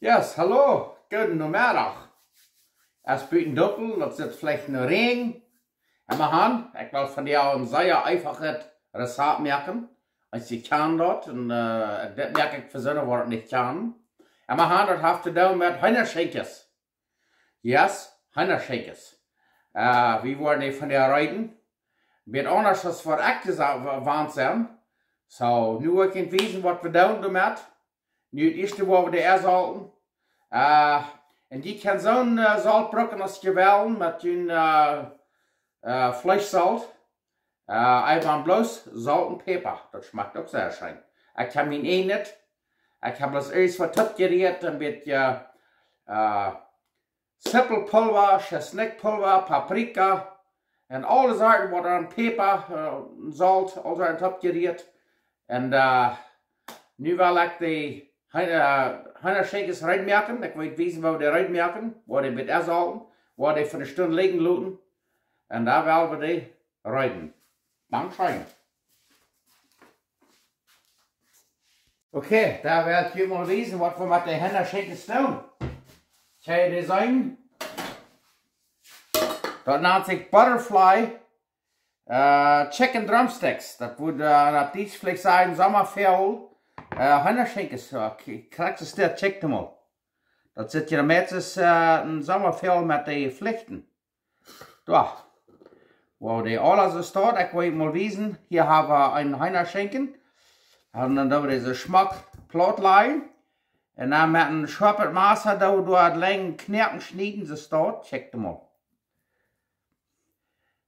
Yes, hallo, guten Nachmittag. Es ist buiten dunkel, het zit vielleicht een regen. En mijn hand, ik wil van jou een zeer einfaches Rezept maken. Als je kan dat, en dat merk ik verzinnen wat ik niet kan. En mijn hand, dat heeft te doen met schinjkes. Yes, schinjkes. Wie worden die van der rijden? Met anders als wat ik gewend zijn. So, nu wil ik niet weten wat we doen daarmee. Nu het eerste wat we er zouden. En die kan zo'n zout brokken als je wil, met een vleeszout. Einfach bloß zout en peper. Dat smaakt ook zeer schijn. Ik heb mijn één niet. Ik heb dus eerst wat opgereerd, een beetje sippelpulver, chesnikpulver, paprika. En alle soorten wat aan peper, zout, alles aan opgereerd. En nu wil ik die schinjkes reinmerken. Ik weet weten waar we die reinmerken. Waar die met zouten. Waar die voor een stunde liggen laten. En daar willen we die rijden. Dankzij. Oké, daar wil ik je maar weten wat we met de schinjkes doen. Kan je die zien? Dat noemt zich butterfly chicken drumsticks. Dat wordt op Duits vielleicht sagen Sommerfell. Schinjkes, krijg je stil, check hem al. Dat zit je met een Sommerfell met de vlechten. Daar. Waar die alles zo staat, ik wil je mal wijzen. Hier hebben we een schinken. En dan doen we deze smak Plautdietsch. En dan met een scherper Messer, dat we door het lange knappen snijden, zo staat, check hem al.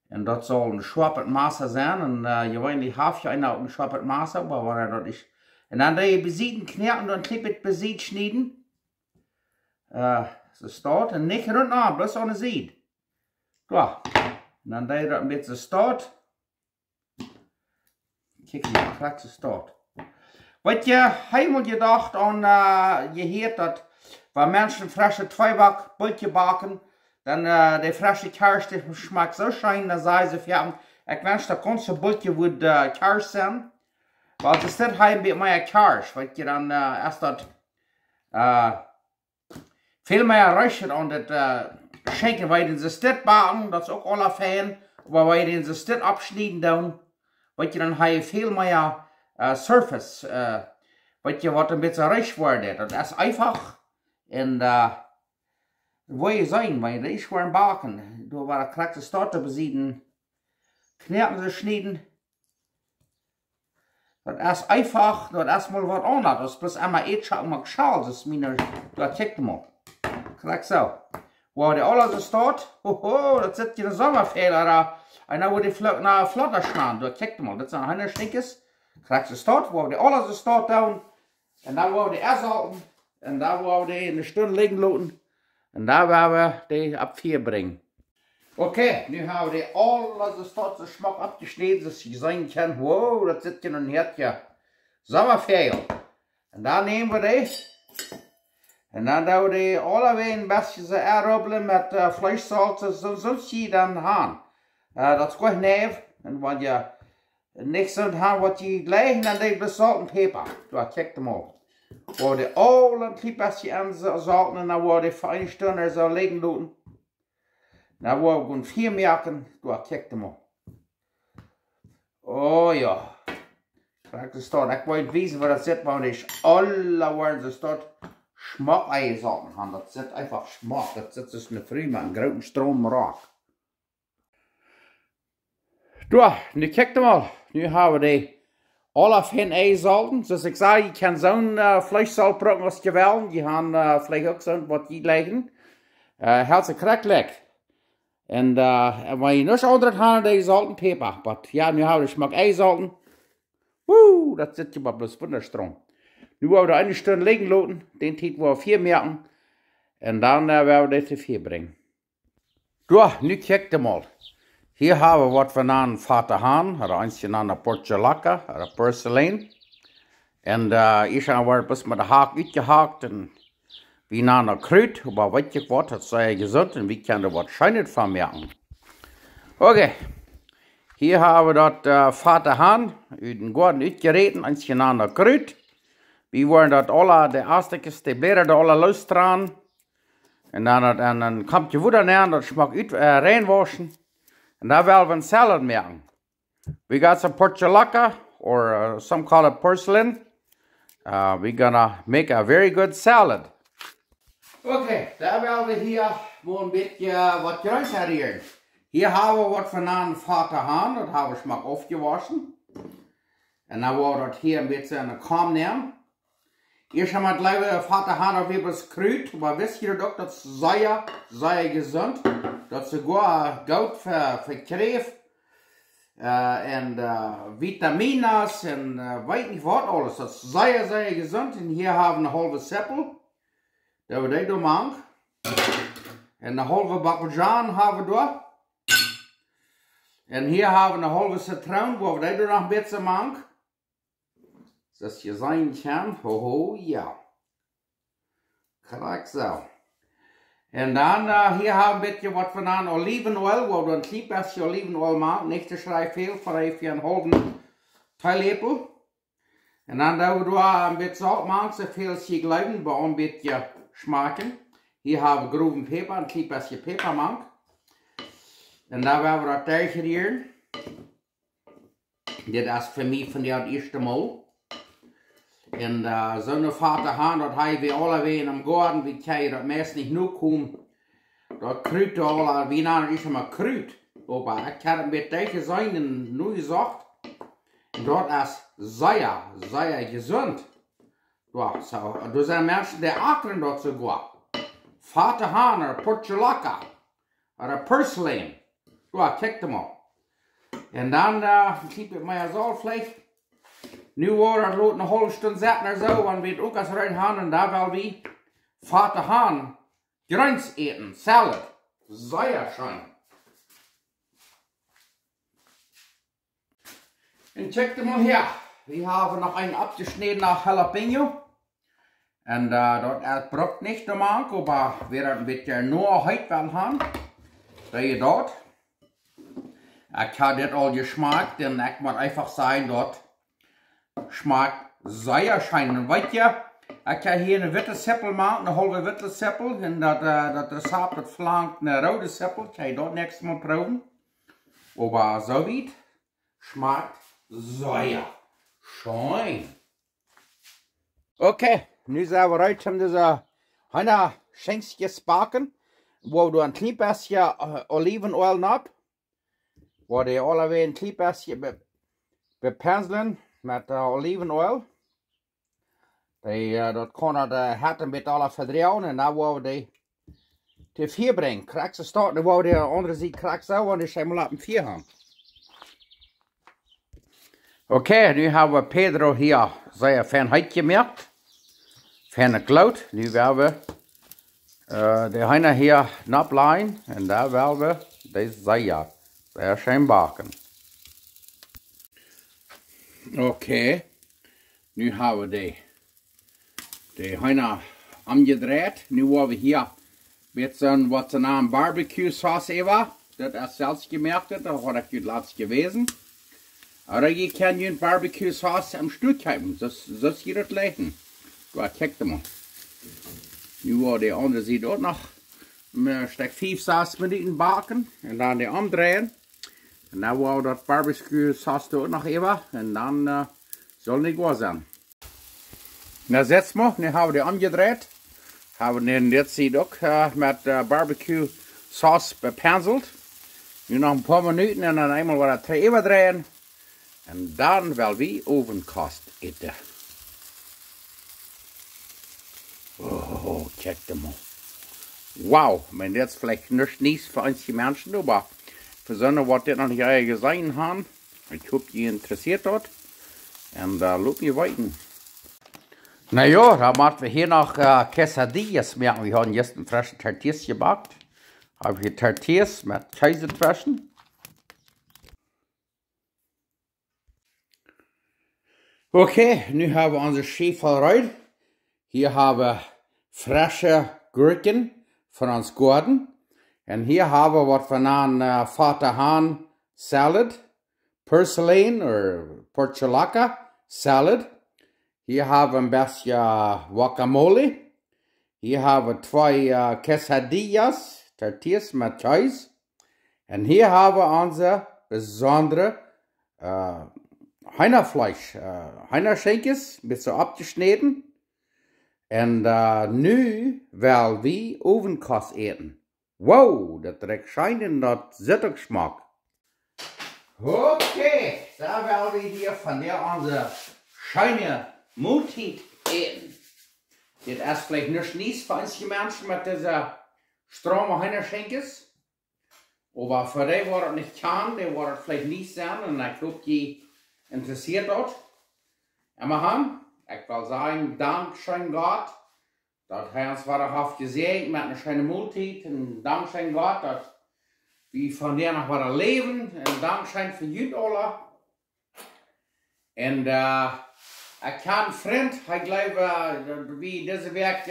En dat zal een scherper Messer zijn. En je weet niet, heb je een scherper Messer, maar waar dat is. En dan doe je bezieten knappen, dan knip je het beziet snijden. Zo staat. En niet rondom, bloß aan de zijde. Daar. En dan doe je dat een beetje staat. Kijk, je krijgt ze staat. Wat je helemaal gedacht aan, je hoort dat, waar mensen frische tweebak, bultje bakken, dan die frische kers, die schmeckt zo schijn, dan zeggen ze van, ik wens dat ganze bultje wordt kers zijn. Want er zit een beetje meer kers, wat je dan, als dat veel meer ruikt aan dat schinken, waar je ze stit bakken, dat is ook alle fijn, maar waar je ze stit afsnijden doen, wat je dan heb je veel meer surface, wat een beetje recht wordt. Dat is einfach. En wil je zijn, waar je recht wordt bakken, door waar de krijgt staat te bezieten, knappen ze snijden. Dat is einfach, dat is mal wat anders. Dat is plus einmal eetschak mag schaal, dat is minder, dat checkt hem op. Krijg zo. Waar die alles staat, hoho, dat zit je een zomerfeller. En dan wordt die vlug naar vlotter staan, dat checkt hem op. Dat zijn schinjkes. Krijg ze staat, waar die alles staat doen. En dan waar die zouten. En daar waar we die in de stunde liggen laten. En daar waar we die op 4 brengen. Oké, nu hebben we die alles staat zo smak opgesneden, zodat je zien kan, wow, dat zit in een hertje. Zomerfeil. En dan nemen we die. En dan doen we die allebei een beetje zo errubbelen met vleeszout, zo zie je dan aan. Dat is goed neef. En wanneer je niks aan hebt wat je leggen, dan deed je zout en peper. Daar kijk hem op. Waar die al een klein beetje aan zouten en dan worden die fijne stunden zo liggen laten. Dan worden we gewoon 4 merken. Daar kijk hem op. Oh ja. Kijk de staat. Ik wil niet weten waar dat zit, maar dat is alle woorden zo staat. Smak eigen zouten gaan. Dat zit einfach smak. Dat zit dus een vrij met een grote stroom raak. Daar, nu kijk maar. Nu hebben we die alle fijn eizouten. Zoals ik zei, je kan zo'n vleeszout brokken als je wil. Je kan vielleicht ook zo'n wat je leggen. Helt ze krijgt lekker. En wanneer je nog andere hebt, dan zout en peper. Maar ja, nu hebben we smak eizouten. Woe, dat zit je maar bloß wunderstrong. Nu hebben we de eine stunde liggen laten. Den tijd we 4 merken. En dan werden we dit te 4 brengen. Daar, nu kijk je maar. Hier hebben we wat van een fatte haan, er eentje aan een portulacca, een porcelein. En is er wordt dus met de haak uitgehakt en wie naar een kruid, maar weet je wat, dat is gezond en wie kan er wat schijnend van merken. Oké, hier hebben we dat fatte haan, uit den Garten uitgereden, eentje aan een kruid. Wir wollen dort alle, die Astikes, die Blätter da alle losdrehen. Und dann kommt die Wunder näher, das schmeckt reinwaschen. Und da werden wir einen Salat machen. We got some portulaca, or some call it porcelain. We're gonna make a very good salad. Okay, da werden wir hier mal ein bisschen was größer. Hier haben wir was von einem Vater Hahn, das habe ich mal aufgewaschen. Und dann war das hier ein bisschen in den Korn nehmen. Erst einmal gleich der Vater Hahn auf etwas Krüt, aber wisst ihr doch, das ist sehr gesund. Das ist sogar gut für Kräft. Und Vitaminas und weiß nicht was alles. Das ist sehr gesund. Und hier haben wir eine halbe Seppel. Da wir das machen. Und eine halbe Backeljan haben wir da. Und hier haben wir eine halbe Zitrone, wo wir das noch ein bisschen machen. Das hier sein kann. Hoho, ja. Gleich so. Und dann hier haben wir ein bisschen was von einem Olivenöl, wo wir ein klein bisschen Olivenöl machen. Nicht zu schreiben viel, vielleicht für einen halben Teelöffel. Und dann da wir ein bisschen Salz machen, so viel sie glauben, bei ein bisschen schmecken. Hier haben wir groben Pfeffer, ein klein bisschen Pfeffer machen. Und da werden wir das durchrieren. Das ist für mich von der ersten Mal. Und so eine Vater Hahn, das haben wir alle in dem Garten, wir können das meist nicht nur kommen. Das Krüt alle, wie nennen ist immer Krüt. Aber ich kann es mit solchen Seinen nur gesagt. Das ist sehr gesund. Ja, so, da sind Menschen, die achten dort sogar. Vater Hahn, oder Portulaca, oder Porcelain. Ja, guck mal. Und dann klipp ich mein Salzfleisch. Nu wordt het een halve stunde zetten er zo, want we het ook als eruit gaan en daar wel wie Vater Hahn Grüns eten, Salad. Sehr schön. Und check mal her, wir haben noch einen abgeschnittener Jalapeno. Und dort braucht nicht der Mank, aber wir werden mit der nur heute wel haben. Da je dort. Ich habe das all geschmeckt, denn ich muss einfach sagen, dort schmeckt sehr schön. Und weißt ihr, ich kann hier eine witte Seppel machen, eine halbe witte Seppel. Und das Rezept, das flankt eine rote Seppel. Kann ich dort nächstes Mal proben. Aber so weit schmeckt sehr schön. Okay, nu zijn we uit om deze schinjkes bakken. Wo du ein klein bisschen Olivenöl ab. Wo die alle ein klein bisschen bepinseln mit Olivenöl. Dat kan er het een beetje alle verdrehen en dan wou we die vier brengen. Krijg ze starten, dan wou de andere zijde krijg ze ook en dan zijn we laten vier gaan. Okay, nu hebben we Pedro hier sehr fijn uitgemerkt. Fijne kloot. Nu werden we de heine hier napleien en daar willen we deze sehr schön bakken. Okay, nu hebben we de heine omgedreht. Nu willen we hier met zo'n wat ze naam barbecue sauce even. Dat is zelfs gemerkt, dat had ik het laatst gewesen. Aber je kan je een barbecue sauce am Stück hebben, zo zie je het liggen. Goed, kijk maar. Nu wordt de andere zijde ook nog een stuk 5-6 minuten bakken. En dan de omdraaien. En dan wordt dat barbecue sauce ook nog even. En dan zal het goed zijn. Nou, zet maar. Nu hebben we die omgedraaid. Hebben we de deze zijde ook met barbecue sauce bepinselt. Nu nog een paar minuten en dan eenmaal wat het even draaien. En dan wil we ovenkast eten. Oh, kijk hem maar. Wauw, maar dit is vielleicht niets voor ons mensen, maar voor zo'n wat dit nog niet gezien hebben. Ik hoop je interessiert dat. En daar loop je weiter. Nou ja, dan moeten we hier nog quesadillas maken. We hebben jetzt een frischen tortillas gebakken. Heb je tortillas met Käse dazwischen. Okay, nu hebben we onze Schäferei. Hier hebben we frische Gurken van ons garten. En hier hebben we wat van een Vater Hahn salad. Porcelain or portulaca salad. Hier haben wir ein bisschen Guacamole. Hier haben wir 2 Quesadillas, Tortillas mit Käse. Und hier haben wir unser besondere Hühnerfleisch, Hühnerschinjkes, ein bisschen abgeschnitten. Und nu wollen wir Ofenkost eten. Wow, das direkt scheint in das Sittungsgeschmack. Okay, da werden wir hier von der unsere schöne Multit eten. Das ist vielleicht nicht nichts für einige Menschen mit dieser strammen Hühnerschinjkes. Aber für die, die das nicht kann, die wird das vielleicht nicht sein. Und ich glaube, die interessiert dort. Immerhin, ich will sagen, Dankeschön Gott, dass er uns wahrhaft gesegnet mit einer schönen Multit. Und Dankeschön Gott, dass wir von der noch weiter leben. Und Dankeschön für Jüd alle. Und ich kann einen Freund, ich glaube, wie diese Werk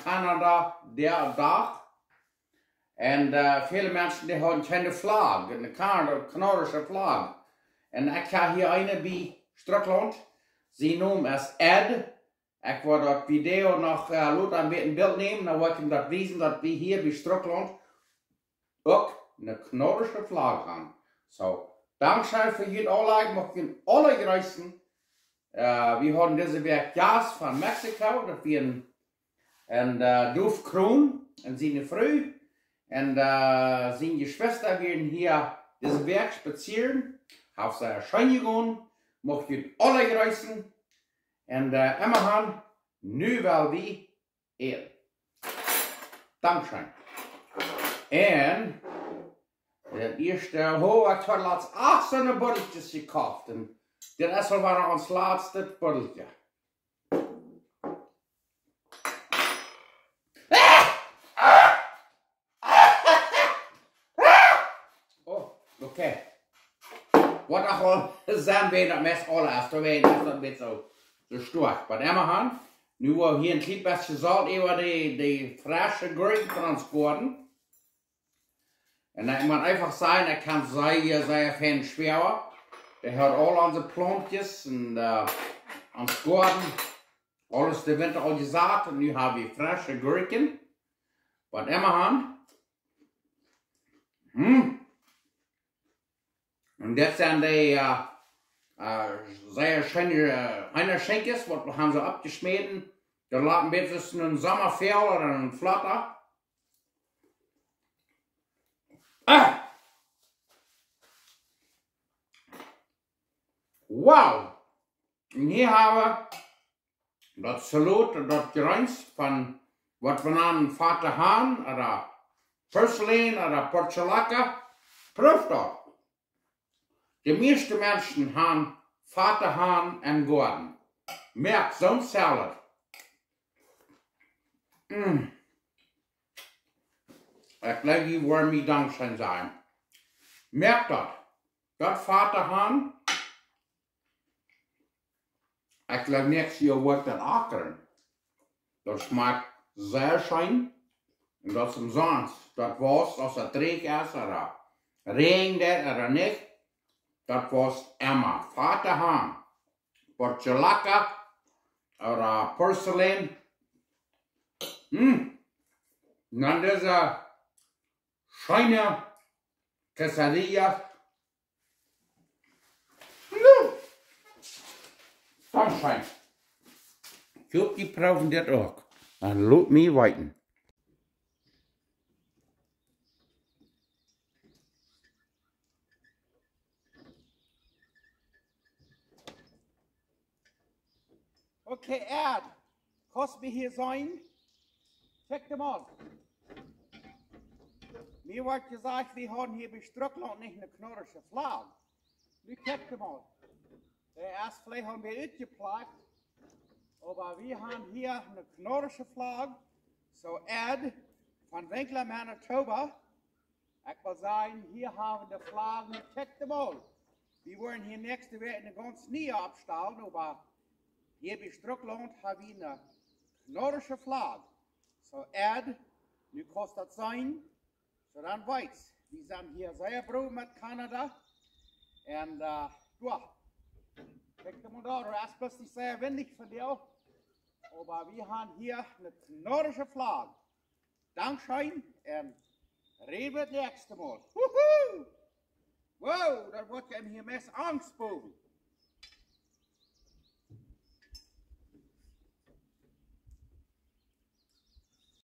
Kanada, der Tag. Und viele Menschen, die haben keine Flagge, eine kanadische Flagge. Und ich habe hier eine bei Strickland. Sie nennen es Ed. Ich werde das Video noch ein Bild nehmen, dann werde ich ihm das wissen, dass wir hier bei Strickland auch eine kanadische Flagge haben. So, Dankeschön für jeden alle, ich möchte Ihnen alle grüßen. Wir haben diese Werk Gas von Mexiko, das wir ein Dorf Kron und seine Frau und seine Geschwister werden hier dieses Werk spazieren, auf seine Scheine gehen, möchte Ihnen alle grüßen und immerhin, nu wollen wir eten. Dankeschön. Und das erste, ich habe laatst 8 so eine Botteltjes gekauft. Und das war ons laatste botteltje. Oh, okay. Wat ik wel zijn we dat mes alle als er weet dat een beetje zo stark. Maar immerhin, nu we hier een klein beetje zout over die frische Gurken van ons geworden. En ik moet einfach sagen, ik kan sehr viel schwerer. Der hat all unsere Plantjes und ans Garten, alles der Winter all gesagt und nu haben wir frische Gurken. Was immerhin. Und das sind die sehr schöne Hühnerschinjkes, was haben sie abgeschnitten. Da lagen wir jetzt einen Sommerfell oder einen Flatter. Wow! Und hier haben wir das Salat und das Grüns von, was wir nennen, Fatte Hahn oder Porzellan oder Porzelacke. Prüft das. Die meisten Menschen haben Fatte Hahn im Garten. Merkt, so ein Salat. Ich glaube, die wollen mir Dankeschön sagen. Merkt das. Das Fatte Hahn. Ich glaube, nächstes Jahr wird das ackern. Das schmeckt sehr schön. Und das ist umsonst. Das was, aus der Dreck ist oder regnet oder nicht. Das was immer. Fatte Hahn, Porzelacke oder Porzellan. Und dann diese schöne Quesadilla. Dankeschön. Ich glaube, die brauchen das auch. Dann lasst mich warten. Okay, Erd, kannst du hier sein? Check dem an. Mir wird gesagt, wir haben hier bei Strickland nicht eine knorrische Flagge. Nu check dem an. Der erste vielleicht haben wir ausgeplagt, aber wir haben hier eine knorrische Flagge. So Ed von Winkler, Manitoba. Ich will sagen, hier haben wir die Flaggen, check dem an. Wir wollen hier nächste Woche eine ganz neue abstellen, aber hier bei Strickland haben wir eine knorrische Flagge. So Ed, nu kann das sein, so dann weiß. Wir sind hier sehr froh mit Kanada. Und ja. Kijk hem daar, er is best niet zeer windig van jou. aber wir haben hier eine nordische Flagge. Dankeschön und reden wir das nächste Mal. Wow, das wird ja hier mehr Angst boven.